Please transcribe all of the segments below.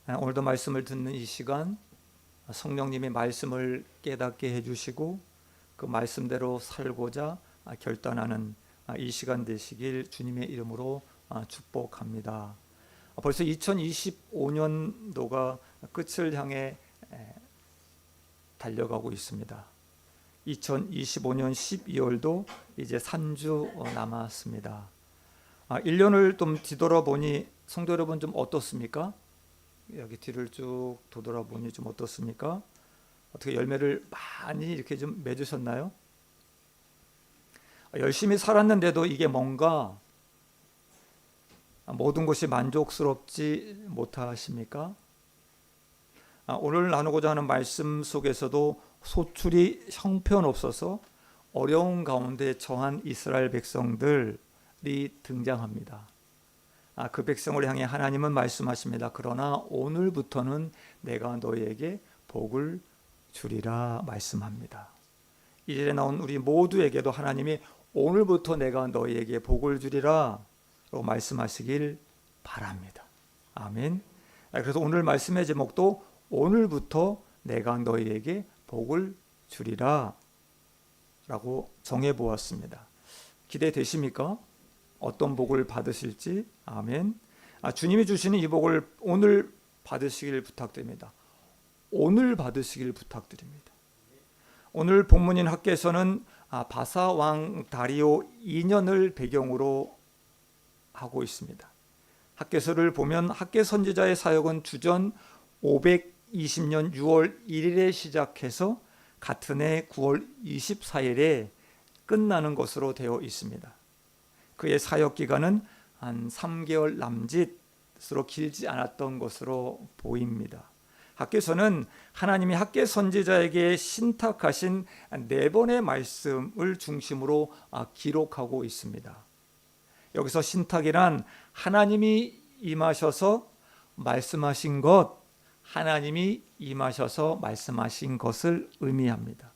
오늘도 말씀을 듣는 이 시간 성령님이 말씀을 깨닫게 해주시고 그 말씀대로 살고자 결단하는 이 시간 되시길 주님의 이름으로 축복합니다. 벌써 2025년도가 끝을 향해 달려가고 있습니다. 2025년 12월도 이제 3주 남았습니다. 1년을 좀 뒤돌아보니 성도 여러분 좀 어떻습니까? 여기 뒤를 쭉 돌아보니 좀 어떻습니까? 어떻게 열매를 많이 이렇게 좀 맺으셨나요? 열심히 살았는데도 이게 뭔가 모든 것이 만족스럽지 못하십니까? 오늘 나누고자 하는 말씀 속에서도 소출이 형편없어서 어려운 가운데 처한 이스라엘 백성들이 등장합니다. 그 백성을 향해 하나님은 말씀하십니다. 그러나 오늘부터는 내가 너희에게 복을 주리라 말씀합니다. 이 절에 나온 우리 모두에게도 하나님이 오늘부터 내가 너희에게 복을 주리라 라고 말씀하시길 바랍니다. 아멘. 그래서 오늘 말씀의 제목도 오늘부터 내가 너희에게 복을 주리라 라고 정해보았습니다. 기대되십니까? 어떤 복을 받으실지. 아멘. 주님이 주시는 이 복을 오늘 받으시길 부탁드립니다. 오늘 받으시길 부탁드립니다. 오늘 본문인 학개서는 바사 왕 다리오 2년을 배경으로 하고 있습니다. 학개서를 보면 학개 선지자의 사역은 주전 520년 6월 1일에 시작해서 같은 해 9월 24일에 끝나는 것으로 되어 있습니다. 그의 사역 기간은 한 3개월 남짓으로 길지 않았던 것으로 보입니다. 학개서는 하나님이 학개 선지자에게 신탁하신 4번의 말씀을 중심으로 기록하고 있습니다. 여기서 신탁이란 하나님이 임하셔서 말씀하신 것, 하나님이 임하셔서 말씀하신 것을 의미합니다.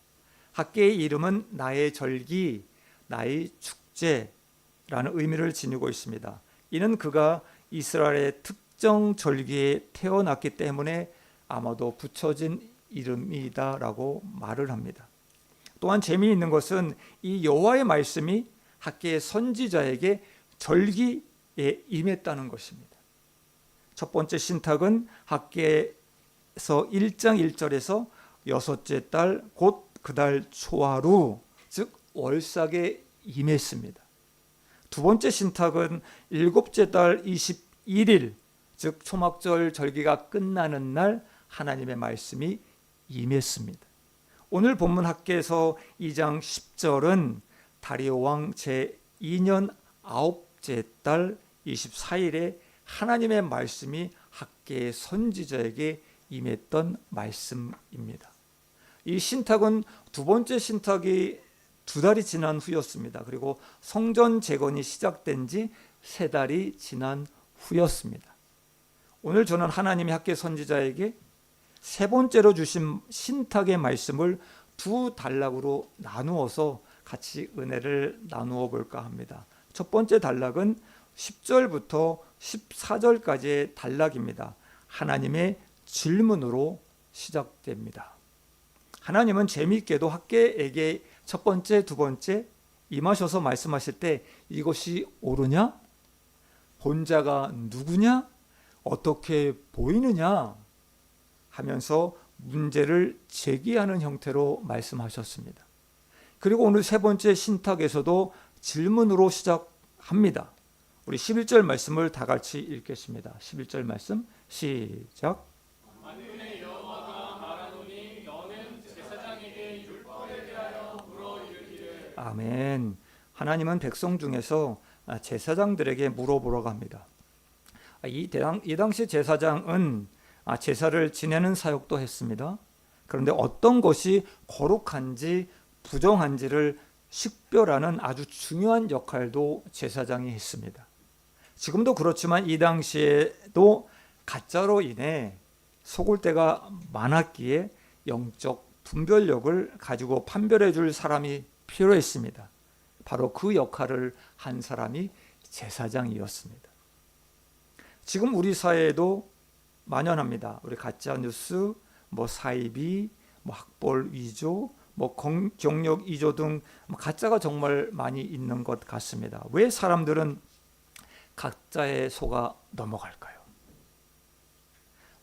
학개의 이름은 나의 절기, 나의 축제라는 의미를 지니고 있습니다. 이는 그가 이스라엘의 특정 절기에 태어났기 때문에 아마도 붙여진 이름이다라고 말을 합니다. 또한 재미있는 것은 이 여호와의 말씀이 학개의 선지자에게 절기에 임했다는 것입니다. 첫 번째 신탁은 학개에서 1장 1절에서 여섯째 달 곧 그달 초하루 즉 월삭에 임했습니다. 두 번째 신탁은 일곱째 달 21일 즉 초막절 절기가 끝나는 날 하나님의 말씀이 임했습니다. 오늘 본문 학개서 2장 10절은 다리오 왕 제2년 9째 달 24일에 하나님의 말씀이 학개의 선지자에게 임했던 말씀입니다. 이 신탁은 두 번째 신탁이 2달이 지난 후였습니다. 그리고 성전 재건이 시작된 지 3달이 지난 후였습니다. 오늘 저는 하나님이 학개 선지자에게 세 번째로 주신 신탁의 말씀을 2단락으로 나누어서 같이 은혜를 나누어 볼까 합니다. 첫 번째 단락은 10절부터 14절까지의 단락입니다. 하나님의 질문으로 시작됩니다. 하나님은 재미있게도 학개에게 첫 번째, 두 번째 임하셔서 말씀하실 때 이것이 옳으냐? 본자가 누구냐? 어떻게 보이느냐? 하면서 문제를 제기하는 형태로 말씀하셨습니다. 그리고 오늘 세 번째 신탁에서도 질문으로 시작합니다. 우리 11절 말씀을 다 같이 읽겠습니다. 11절 말씀 시작. 만군의 여호와가 말하노니 너는 제사장에게 율법에 대하여 물어 이르기를. 아멘. 하나님은 백성 중에서 제사장들에게 물어보라고 합니다. 이 당시 제사장은 제사를 지내는 사역도 했습니다. 그런데 어떤 것이 거룩한지 부정한지를 식별하는 아주 중요한 역할도 제사장이 했습니다. 지금도 그렇지만 이 당시에도 가짜로 인해 속을 때가 많았기에 영적 분별력을 가지고 판별해 줄 사람이 필요했습니다. 바로 그 역할을 한 사람이 제사장이었습니다. 지금 우리 사회에도 만연합니다. 우리 가짜 뉴스, 뭐 사이비, 뭐 학벌 위조, 뭐 경력 위조 등 가짜가 정말 많이 있는 것 같습니다. 왜 사람들은 가짜에 속아 넘어갈까요?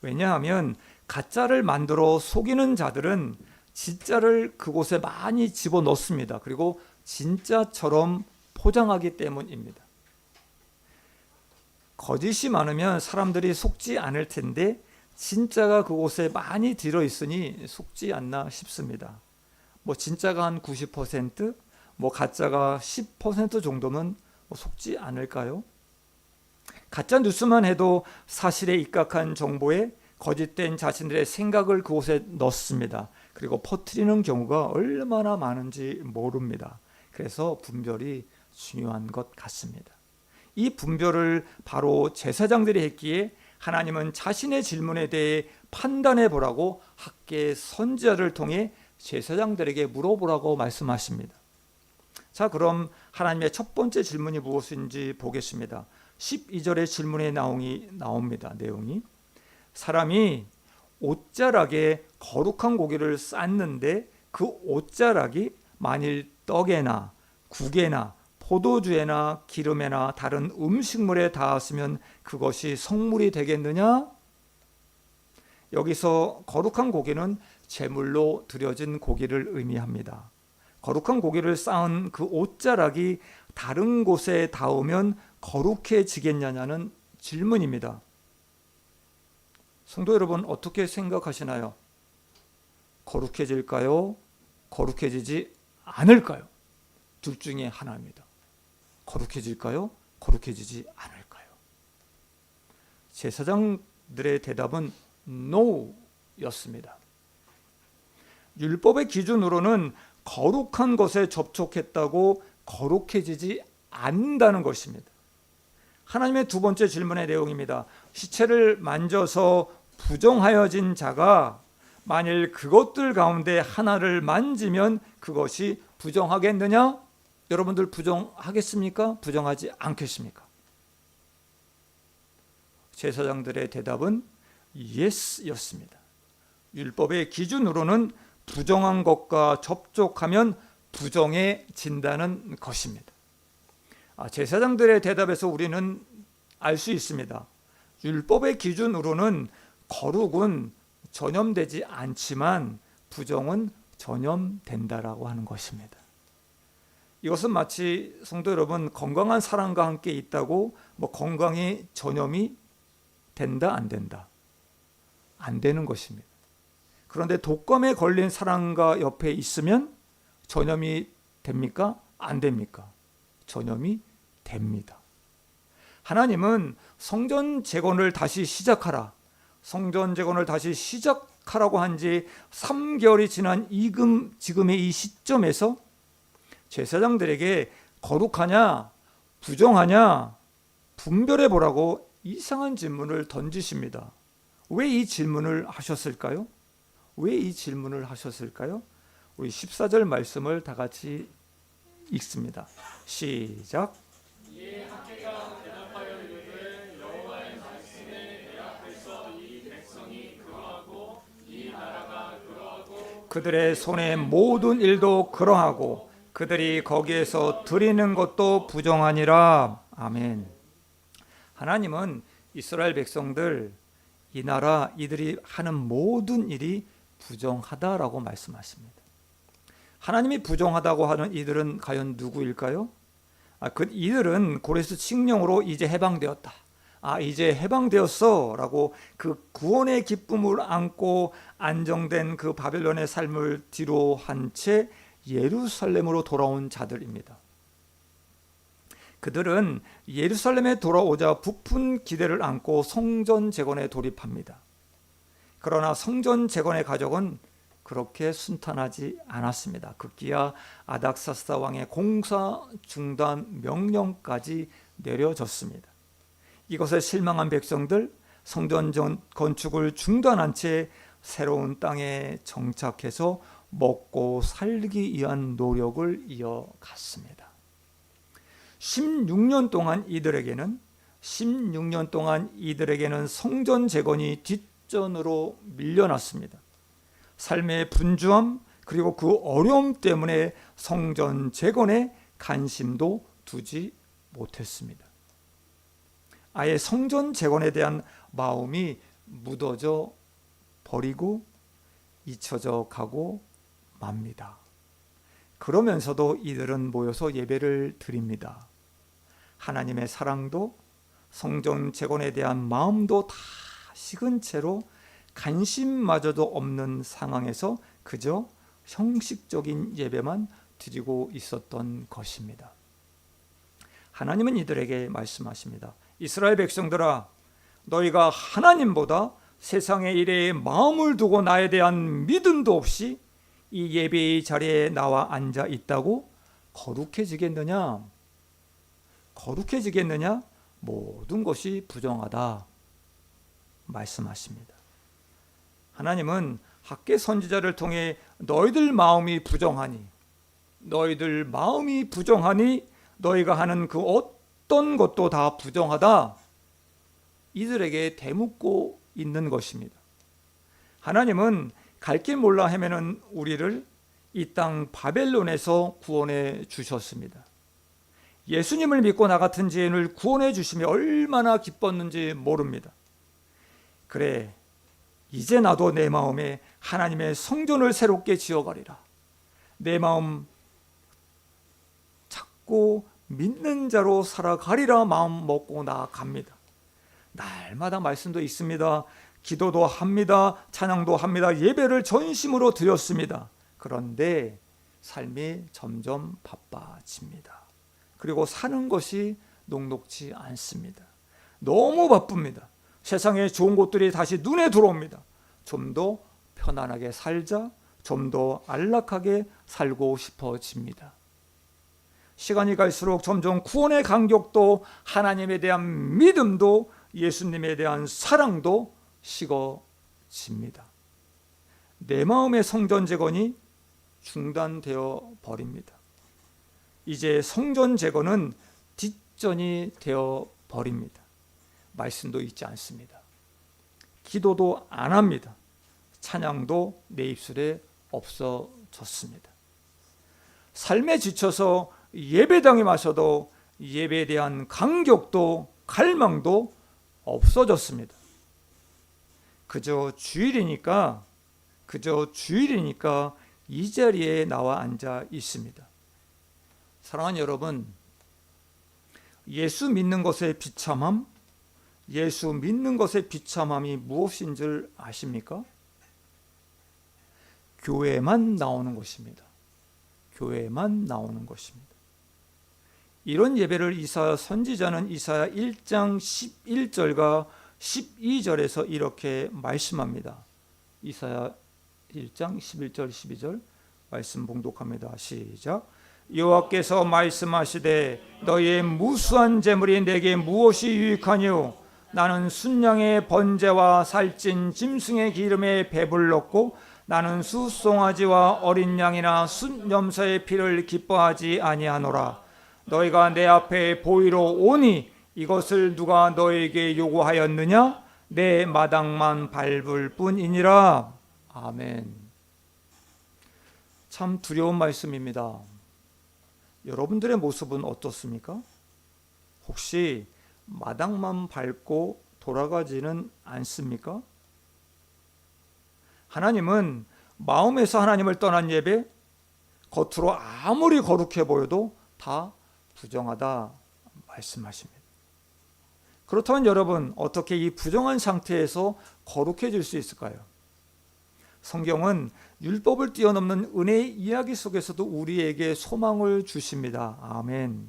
왜냐하면 가짜를 만들어 속이는 자들은 진짜를 그곳에 많이 집어넣습니다. 그리고 진짜처럼 포장하기 때문입니다. 거짓이 많으면 사람들이 속지 않을 텐데 진짜가 그곳에 많이 들어있으니 속지 않나 싶습니다. 뭐 진짜가 한 90%, 뭐 가짜가 10% 정도면 뭐 속지 않을까요? 가짜 뉴스만 해도 사실에 입각한 정보에 거짓된 자신들의 생각을 그곳에 넣습니다. 그리고 퍼뜨리는 경우가 얼마나 많은지 모릅니다. 그래서 분별이 중요한 것 같습니다. 이 분별을 바로 제사장들이 했기에 하나님은 자신의 질문에 대해 판단해 보라고 학계 선지자를 통해 제사장들에게 물어보라고 말씀하십니다. 자, 그럼 하나님의 첫 번째 질문이 무엇인지 보겠습니다. 12절의 질문의 나옵니다. 내용이 사람이 옷자락에 거룩한 고기를 쌓는데 그 옷자락이 만일 떡에나 국에나 포도주에나 기름에나 다른 음식물에 닿았으면 그것이 성물이 되겠느냐? 여기서 거룩한 고기는 제물로 드려진 고기를 의미합니다. 거룩한 고기를 쌓은 그 옷자락이 다른 곳에 닿으면 거룩해지겠냐는 질문입니다. 성도 여러분, 어떻게 생각하시나요? 거룩해질까요? 거룩해지지 않을까요? 둘 중에 하나입니다. 거룩해질까요? 거룩해지지 않을까요? 제사장들의 대답은 NO였습니다. 율법의 기준으로는 거룩한 것에 접촉했다고 거룩해지지 않는다는 것입니다. 하나님의 두 번째 질문의 내용입니다. 시체를 만져서 부정하여진 자가 만일 그것들 가운데 하나를 만지면 그것이 부정하겠느냐? 여러분들 부정하겠습니까? 부정하지 않겠습니까? 제사장들의 대답은 Yes였습니다. 율법의 기준으로는 부정한 것과 접촉하면 부정해진다는 것입니다. 제사장들의 대답에서 우리는 알 수 있습니다. 율법의 기준으로는 거룩은 전염되지 않지만 부정은 전염된다라고 하는 것입니다. 이것은 마치 성도 여러분, 건강한 사람과 함께 있다고 건강이 전염이 된다 안 된다? 안 되는 것입니다. 그런데 독감에 걸린 사람과 옆에 있으면 전염이 됩니까? 안 됩니까? 전염이 됩니다. 하나님은 성전 재건을 다시 시작하라, 성전 재건을 다시 시작하라고 한 지 3개월이 지난 지금의 이 시점에서 제사장들에게 거룩하냐 부정하냐 분별해 보라고 이상한 질문을 던지십니다. 왜 이 질문을 하셨을까요? 왜 이 질문을 하셨을까요? 우리 14절 말씀을 다 같이 읽습니다. 시작. 이에 학계가 대답하여 이르되 여호와의 말씀에 대답해서 이 백성이 그러하고 이 나라가 그러하고 그들의 손의 모든 일도 그러하고 그들이 거기에서 드리는 것도 부정하니라. 아멘. 하나님은 이스라엘 백성들, 이 나라 이들이 하는 모든 일이 부정하다라고 말씀하십니다. 하나님이 부정하다고 하는 이들은 과연 누구일까요? 그 이들은 고레스 칙령으로 이제 해방되었다. 이제 해방되었어 라고 그 구원의 기쁨을 안고 안정된 그 바벨론의 삶을 뒤로 한 채 예루살렘으로 돌아온 자들입니다. 그들은 예루살렘에 돌아오자 부푼 기대를 안고 성전 재건에 돌입합니다. 그러나 성전 재건의 과정은 그렇게 순탄하지 않았습니다. 급기야 아닥사스다 왕의 공사 중단 명령까지 내려졌습니다. 이것에 실망한 백성들, 성전 건축을 중단한 채 새로운 땅에 정착해서 먹고 살기 위한 노력을 이어갔습니다. 16년 동안 이들에게는 16년 동안 이들에게는 성전 재건이 뒷전으로 밀려났습니다. 삶의 분주함 그리고 그 어려움 때문에 성전 재건에 관심도 두지 못했습니다. 아예 성전 재건에 대한 마음이 묻어져 버리고 잊혀져 가고 맙니다. 그러면서도 이들은 모여서 예배를 드립니다. 하나님의 사랑도 성전 재건에 대한 마음도 다 식은 채로 관심마저도 없는 상황에서 그저 형식적인 예배만 드리고 있었던 것입니다. 하나님은 이들에게 말씀하십니다. 이스라엘 백성들아, 너희가 하나님보다 세상의 일에 마음을 두고 나에 대한 믿음도 없이 이 예배의 자리에 나와 앉아 있다고 거룩해지겠느냐? 거룩해지겠느냐? 모든 것이 부정하다 말씀하십니다. 하나님은 학개 선지자를 통해 너희들 마음이 부정하니 너희가 하는 그 어떤 것도 다 부정하다 이들에게 대묻고 있는 것입니다. 하나님은 갈 길 몰라 헤매는 우리를 이 땅 바벨론에서 구원해 주셨습니다. 예수님을 믿고 나 같은 죄인을 구원해 주심이 얼마나 기뻤는지 모릅니다. 그래, 이제 나도 내 마음에 하나님의 성전을 새롭게 지어가리라. 내 마음 찾고 믿는 자로 살아가리라 마음 먹고 나아갑니다. 날마다 말씀도 있습니다. 기도도 합니다. 찬양도 합니다. 예배를 전심으로 드렸습니다. 그런데 삶이 점점 바빠집니다. 그리고 사는 것이 녹록지 않습니다. 너무 바쁩니다. 세상에 좋은 것들이 다시 눈에 들어옵니다. 좀 더 편안하게 살자, 좀 더 안락하게 살고 싶어집니다. 시간이 갈수록 점점 구원의 간격도 하나님에 대한 믿음도 예수님에 대한 사랑도 식어집니다. 내 마음의 성전 재건이 중단되어 버립니다. 이제 성전 재건은 뒷전이 되어 버립니다. 말씀도 있지 않습니다. 기도도 안 합니다. 찬양도 내 입술에 없어졌습니다. 삶에 지쳐서 예배당에 와서도 예배에 대한 감격도 갈망도 없어졌습니다. 그저 주일이니까 이 자리에 나와 앉아 있습니다. 사랑하는 여러분, 예수 믿는 것의 비참함이 무엇인 줄 아십니까? 교회만 나오는 것입니다. 교회만 나오는 것입니다. 이런 예배를 이사야 선지자는 이사야 1장 11절과 12절에서 이렇게 말씀합니다. 이사야 1장 11절 12절 말씀 봉독합니다. 시작. 여호와께서 말씀하시되 너희의 무수한 재물이 내게 무엇이 유익하뇨? 나는 순양의 번제와 살찐 짐승의 기름에 배불렀고 나는 수송아지와 어린 양이나 순염소의 피를 기뻐하지 아니하노라. 너희가 내 앞에 보이러 오니 이것을 누가 너에게 요구하였느냐? 내 마당만 밟을 뿐이니라. 아멘. 참 두려운 말씀입니다. 여러분들의 모습은 어떻습니까? 혹시 마당만 밟고 돌아가지는 않습니까? 하나님은 마음에서 하나님을 떠난 예배, 겉으로 아무리 거룩해 보여도 다 부정하다 말씀하십니다. 그렇다면 여러분, 어떻게 이 부정한 상태에서 거룩해질 수 있을까요? 성경은 율법을 뛰어넘는 은혜의 이야기 속에서도 우리에게 소망을 주십니다. 아멘.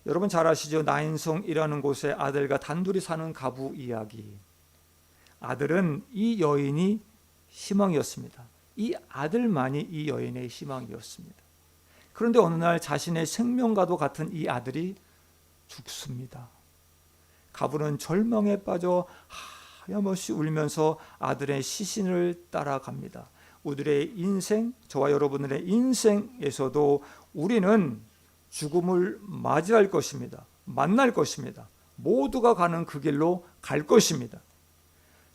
여러분 잘 아시죠? 나인성이라는 곳에 아들과 단둘이 사는 가부 이야기. 아들은 이 여인이 희망이었습니다. 이 아들만이 이 여인의 희망이었습니다. 그런데 어느 날 자신의 생명과도 같은 이 아들이 죽습니다. 가부는 절망에 빠져 하염없이 울면서 아들의 시신을 따라갑니다. 우리의 인생, 저와 여러분들의 인생에서도 우리는 죽음을 맞이할 것입니다. 만날 것입니다. 모두가 가는 그 길로 갈 것입니다.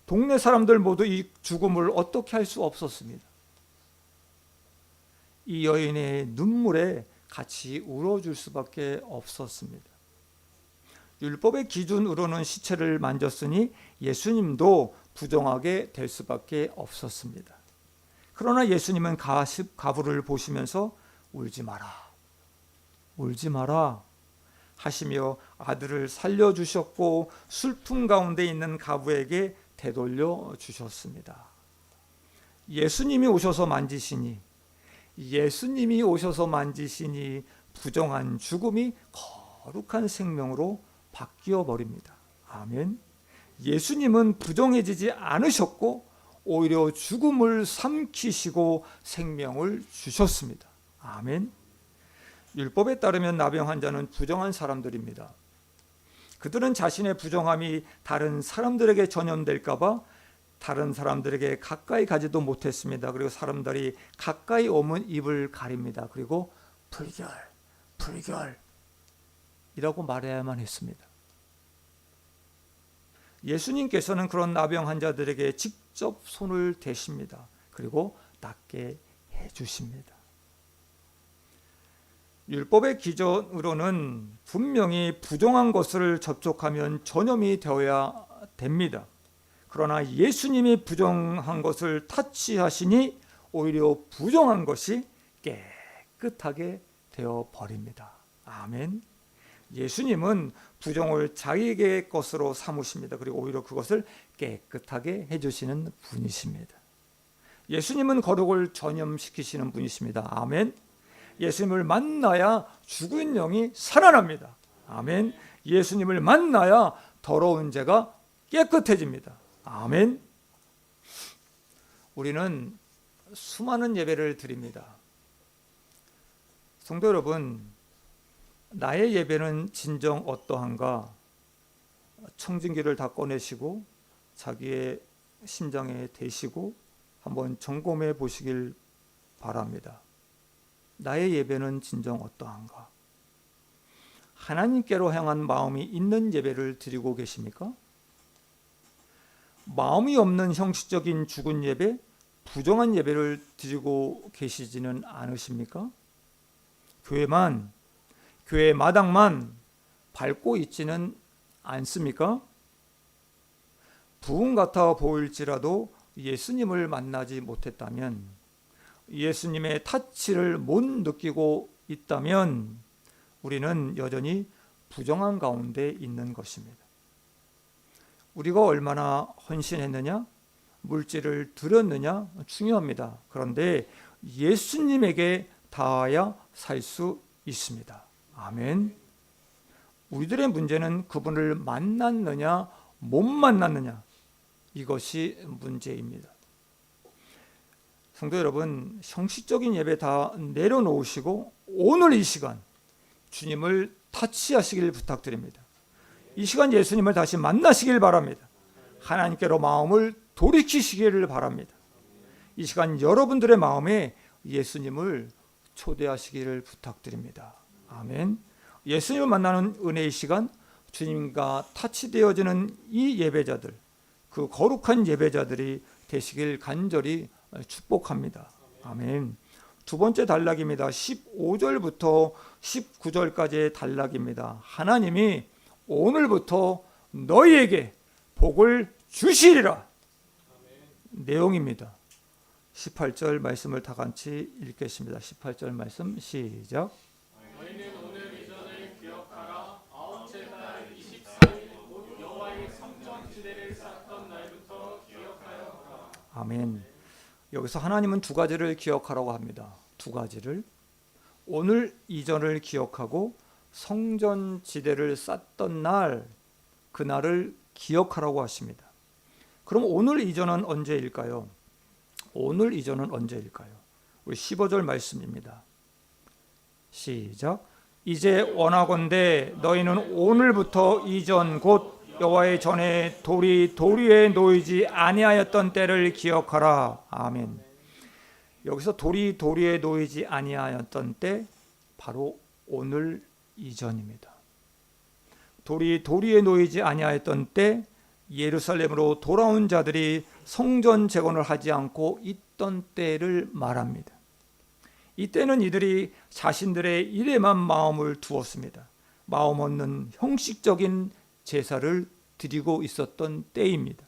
동네 사람들 모두 이 죽음을 어떻게 할 수 없었습니다. 이 여인의 눈물에 같이 울어줄 수밖에 없었습니다. 율법의 기준으로는 시체를 만졌으니 예수님도 부정하게 될 수밖에 없었습니다. 그러나 예수님은 가부를 보시면서 울지 마라, 울지 마라 하시며 아들을 살려주셨고 슬픔 가운데 있는 가부에게 되돌려 주셨습니다. 예수님이 오셔서 만지시니 부정한 죽음이 거룩한 생명으로 바뀌어 버립니다. 아멘. 예수님은 부정해지지 않으셨고 오히려 죽음을 삼키시고 생명을 주셨습니다. 아멘. 율법에 따르면 나병 환자는 부정한 사람들입니다. 그들은 자신의 부정함이 다른 사람들에게 전염될까 봐 다른 사람들에게 가까이 가지도 못했습니다. 그리고 사람들이 가까이 오면 입을 가립니다. 그리고 불결이라고 말해야만 했습니다. 예수님께서는 그런 나병 환자들에게 직접 손을 대십니다. 그리고 낫게 해주십니다. 율법의 기준으로는 분명히 부정한 것을 접촉하면 전염이 되어야 됩니다. 그러나 예수님이 부정한 것을 터치하시니 오히려 부정한 것이 깨끗하게 되어 버립니다. 아멘. 예수님은 부정을 자기의 것으로 삼으십니다. 그리고 오히려 그것을 깨끗하게 해주시는 분이십니다. 예수님은 거룩을 전염시키시는 분이십니다. 아멘. 예수님을 만나야 죽은 영이 살아납니다. 아멘. 예수님을 만나야 더러운 죄가 깨끗해집니다. 아멘. 우리는 수많은 예배를 드립니다. 성도 여러분, 나의 예배는 진정 어떠한가? 청진기를 다 꺼내시고 자기의 심장에 대시고 한번 점검해 보시길 바랍니다. 나의 예배는 진정 어떠한가? 하나님께로 향한 마음이 있는 예배를 드리고 계십니까? 마음이 없는 형식적인 죽은 예배, 부정한 예배를 드리고 계시지는 않으십니까? 교회 마당만 밟고 있지는 않습니까? 부흥 같아 보일지라도 예수님을 만나지 못했다면, 예수님의 타치를 못 느끼고 있다면 우리는 여전히 부정한 가운데 있는 것입니다. 우리가 얼마나 헌신했느냐, 물질을 드렸느냐 중요합니다. 그런데 예수님에게 닿아야 살 수 있습니다. 아멘. 우리들의 문제는 그분을 만났느냐 못 만났느냐, 이것이 문제입니다. 성도 여러분, 형식적인 예배 다 내려놓으시고 오늘 이 시간 주님을 타치하시길 부탁드립니다. 이 시간 예수님을 다시 만나시길 바랍니다. 하나님께로 마음을 돌이키시기를 바랍니다. 이 시간 여러분들의 마음에 예수님을 초대하시기를 부탁드립니다. 아멘. 예수님을 만나는 은혜의 시간, 주님과 타치되어지는 이 예배자들, 그 거룩한 예배자들이 되시길 간절히 축복합니다. 아멘. 두 번째 단락입니다. 15절부터 19절까지의 단락입니다. 하나님이 오늘부터 너희에게 복을 주시리라 내용입니다. 18절 말씀을 다 같이 읽겠습니다. 18절 말씀 시작. 너희는 오늘 이전을 기억하라. 아홉째 달 24일 곧 여호와의 성전 지대를 쌓던 날부터 기억하여라. 아멘. 여기서 하나님은 두 가지를 기억하라고 합니다. 두 가지를. 오늘 이전을 기억하고 성전 지대를 쌓던 날, 그날을 기억하라고 하십니다. 그럼 오늘 이전은 언제일까요? 오늘 이전은 언제일까요? 우리 15절 말씀입니다. 시작. 이제 원하건대 너희는 오늘부터 이전 곧 여호와의 전에 돌이 돌 위에 놓이지 아니하였던 때를 기억하라. 아멘. 여기서 돌이 돌 위에 놓이지 아니하였던 때, 바로 오늘 이전입니다. 돌이 도리에 놓이지 아니하였던 때 예루살렘으로 돌아온 자들이 성전 재건을 하지 않고 있던 때를 말합니다. 이때는 이들이 자신들의 일에만 마음을 두었습니다. 마음 없는 형식적인 제사를 드리고 있었던 때입니다.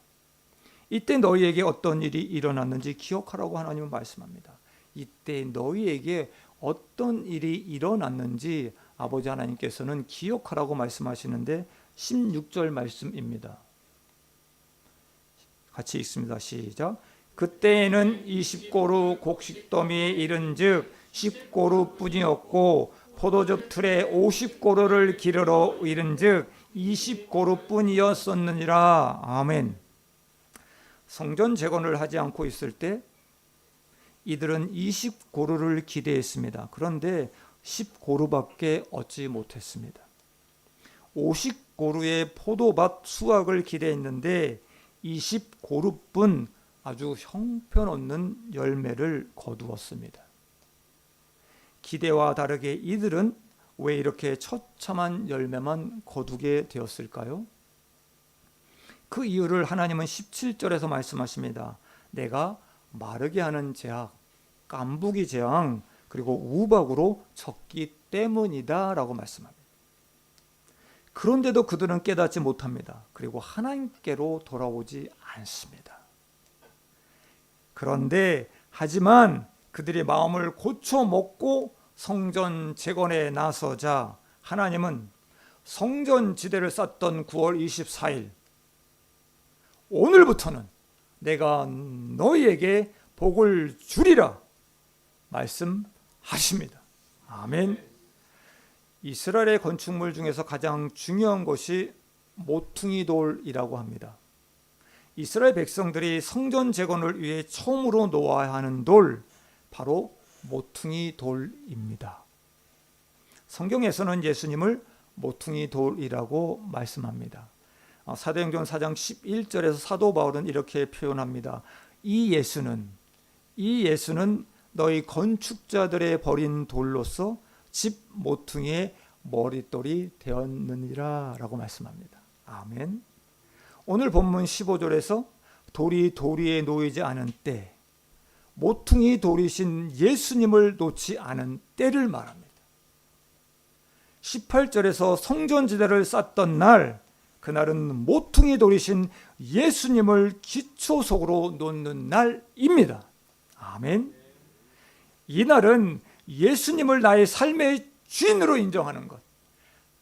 이때 너희에게 어떤 일이 일어났는지 기억하라고 하나님은 말씀합니다. 이때 너희에게 어떤 일이 일어났는지 아버지 하나님께서는 기억하라고 말씀하시는데 16절 말씀입니다. 같이 읽습니다. 시작. 그때에는 20고루 곡식더미에 이른즉 10고루뿐이었고 포도즙 틀에 50고루를 기르러 이른즉 20고루뿐이었었느니라. 아멘. 성전 재건을 하지 않고 있을 때 이들은 20고루를 기대했습니다. 그런데 10고루밖에 얻지 못했습니다. 50고루의 포도밭 수확을 기대했는데 20고루뿐 아주 형편없는 열매를 거두었습니다. 기대와 다르게 이들은 왜 이렇게 처참한 열매만 거두게 되었을까요? 그 이유를 하나님은 17절에서 말씀하십니다. 내가 마르게 하는 재앙, 깐부기 재앙, 그리고 우박으로 졌기 때문이다 라고 말씀합니다. 그런데도 그들은 깨닫지 못합니다. 그리고 하나님께로 돌아오지 않습니다. 그런데 하지만 그들의 마음을 고쳐 먹고 성전 재건에 나서자 하나님은 성전 지대를 쌓던 9월 24일 오늘부터는 내가 너희에게 복을 주리라 말씀하십니다. 아멘. 이스라엘의 건축물 중에서 가장 중요한 것이 모퉁이 돌이라고 합니다. 이스라엘 백성들이 성전 재건을 위해 처음으로 놓아야 하는 돌, 바로 모퉁이 돌입니다. 성경에서는 예수님을 모퉁이 돌이라고 말씀합니다. 사도행전 4장 11절에서 사도 바울은 이렇게 표현합니다. 이 예수는 너희 건축자들의 버린 돌로서 집 모퉁이의 머릿돌이 되었느니라 라고 말씀합니다. 아멘. 오늘 본문 15절에서 돌이 도리에 놓이지 않은 때, 모퉁이 돌이신 예수님을 놓지 않은 때를 말합니다. 18절에서 성전지대를 쌓던 날, 그날은 모퉁이 돌이신 예수님을 기초석으로 놓는 날입니다. 아멘. 이날은 예수님을 나의 삶의 주인으로 인정하는 것,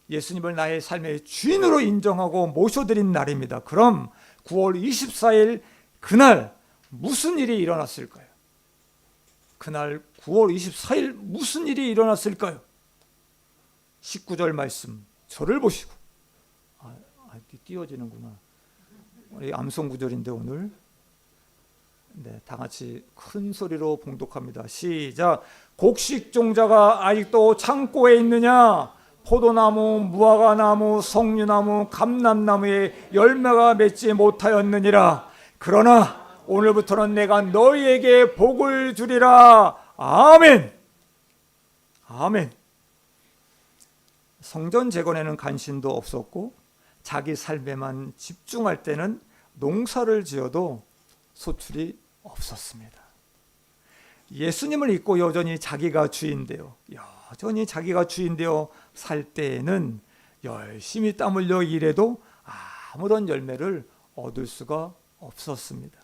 예수님을 나의 삶의 주인으로 인정하고 모셔드린 날입니다. 그럼 9월 24일 그날 무슨 일이 일어났을까요? 그날 9월 24일 무슨 일이 일어났을까요? 19절 말씀 저를 보시고 띄워지는구나. 우리 암송 구절인데 오늘 다 같이 큰 소리로 봉독합니다. 시작. 곡식 종자가 아직도 창고에 있느냐? 포도나무, 무화과나무, 석류나무, 감람나무에 열매가 맺지 못하였느니라. 그러나 오늘부터는 내가 너희에게 복을 주리라. 아멘. 아멘. 성전 재건에는 관심도 없었고 자기 삶에만 집중할 때는 농사를 지어도 소출이 없었습니다. 예수님을 잊고 여전히 자기가 주인되어 살 때에는 열심히 땀 흘려 일해도 아무런 열매를 얻을 수가 없었습니다.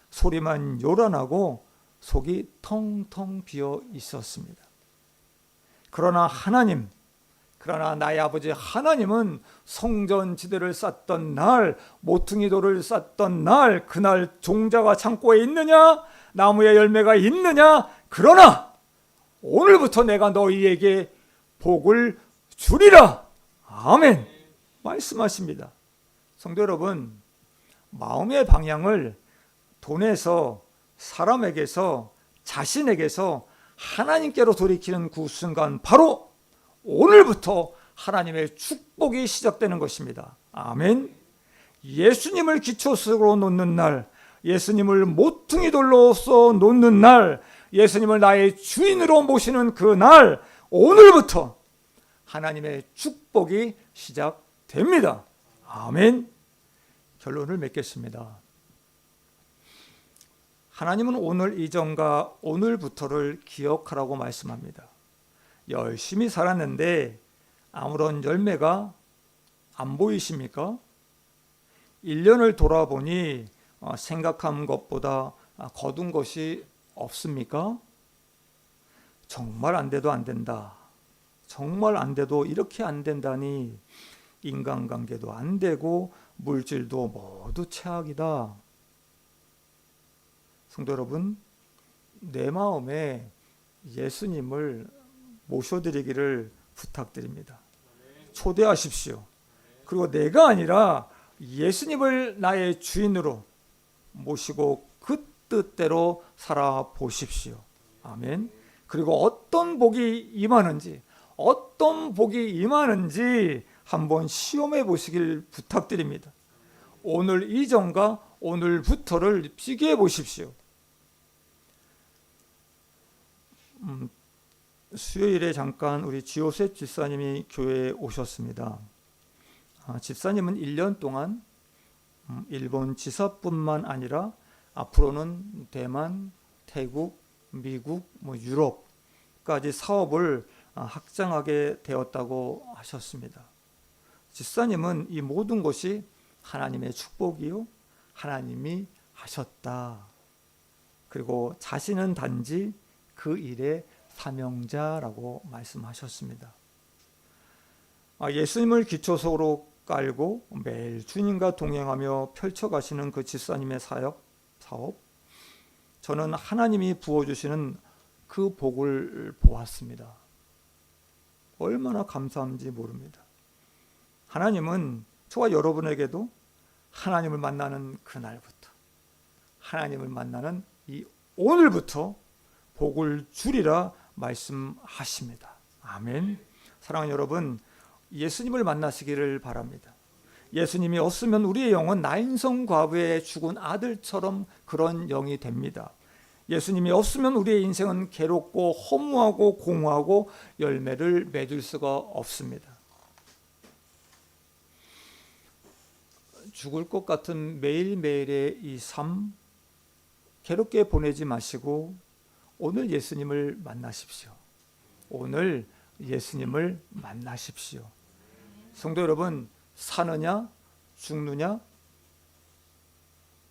소리만 요란하고 속이 텅텅 비어 있었습니다. 그러나 나의 아버지 하나님은 성전 지대를 쌓던 날, 모퉁이 돌을 쌓던 날, 그날 종자가 창고에 있느냐? 나무에 열매가 있느냐? 그러나 오늘부터 내가 너희에게 복을 주리라. 아멘. 말씀하십니다. 성도 여러분, 마음의 방향을 돈에서, 사람에게서, 자신에게서 하나님께로 돌이키는 그 순간, 바로 오늘부터 하나님의 축복이 시작되는 것입니다. 아멘. 예수님을 기초석으로 놓는 날, 예수님을 모퉁이 돌로서 놓는 날, 예수님을 나의 주인으로 모시는 그 날, 오늘부터 하나님의 축복이 됩니다. 아멘. 결론을 맺겠습니다. 하나님은 오늘 이전과 오늘부터를 기억하라고 말씀합니다. 열심히 살았는데 아무런 열매가 안 보이십니까? 1년을 돌아보니 생각한 것보다 거둔 것이 없습니까? 정말 안 돼도 안 된다. 정말 안 돼도 이렇게 안 된다니 인간관계도 안 되고 물질도 모두 최악이다. 성도 여러분, 내 마음에 예수님을 모셔드리기를 부탁드립니다. 초대하십시오. 그리고 내가 아니라 예수님을 나의 주인으로 모시고 그 뜻대로 살아보십시오. 아멘. 그리고 어떤 복이 임하는지 한번 시험해 보시길 부탁드립니다. 오늘 이전과 오늘부터를 비교해 보십시오. 수요일에 잠깐 우리 지호셉 집사님이 교회에 오셨습니다. 집사님은 1년 동안 일본 지사뿐만 아니라 앞으로는 대만, 태국, 미국, 유럽까지 사업을 확장하게 되었다고 하셨습니다. 집사님은 이 모든 것이 하나님의 축복이요, 하나님이 하셨다. 그리고 자신은 단지 그 일의 사명자라고 말씀하셨습니다. 예수님을 기초석으로 깔고 매일 주님과 동행하며 펼쳐가시는 그 집사님의 사업, 저는 하나님이 부어주시는 그 복을 보았습니다. 얼마나 감사한지 모릅니다. 하나님은 저와 여러분에게도 하나님을 만나는 그날부터, 하나님을 만나는 이 오늘부터 복을 주리라 말씀하십니다. 아멘. 사랑하는 여러분, 예수님을 만나시기를 바랍니다. 예수님이 없으면 우리의 영은 나인성 과부의 죽은 아들처럼 그런 영이 됩니다. 예수님이 없으면 우리의 인생은 괴롭고 허무하고 공허하고 열매를 맺을 수가 없습니다. 죽을 것 같은 매일매일의 이 삶 괴롭게 보내지 마시고 오늘 예수님을 만나십시오. 오늘 예수님을 만나십시오. 성도 여러분, 사느냐 죽느냐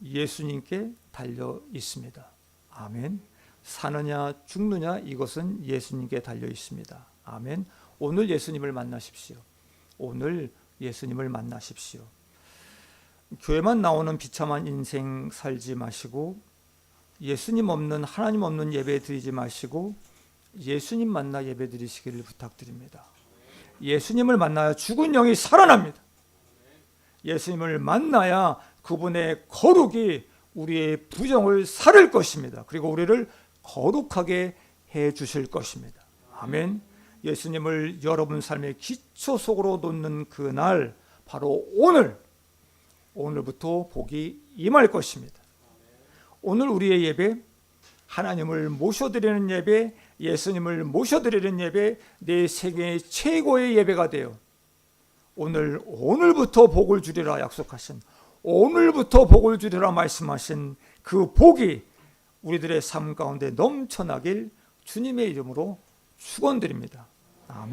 예수님께 달려 있습니다. 아멘. 사느냐 죽느냐 이것은 예수님께 달려 있습니다. 아멘. 오늘 예수님을 만나십시오. 오늘 예수님을 만나십시오. 교회만 나오는 비참한 인생 살지 마시고 예수님 없는, 하나님 없는 예배 드리지 마시고 예수님 만나 예배 드리시기를 부탁드립니다. 예수님을 만나야 죽은 영이 살아납니다. 예수님을 만나야 그분의 거룩이 우리의 부정을 살을 것입니다. 그리고 우리를 거룩하게 해 주실 것입니다. 아멘. 예수님을 여러분 삶의 기초 속으로 놓는 그날, 바로 오늘부터 복이 임할 것입니다. 오늘 우리의 예배, 하나님을 모셔드리는 예배, 예수님을 모셔드리는 예배, 내 세계의 최고의 예배가 되어 오늘부터 복을 주리라 약속하신, 오늘부터 복을 주리라 말씀하신 그 복이 우리들의 삶 가운데 넘쳐나길 주님의 이름으로 축원드립니다. 아멘.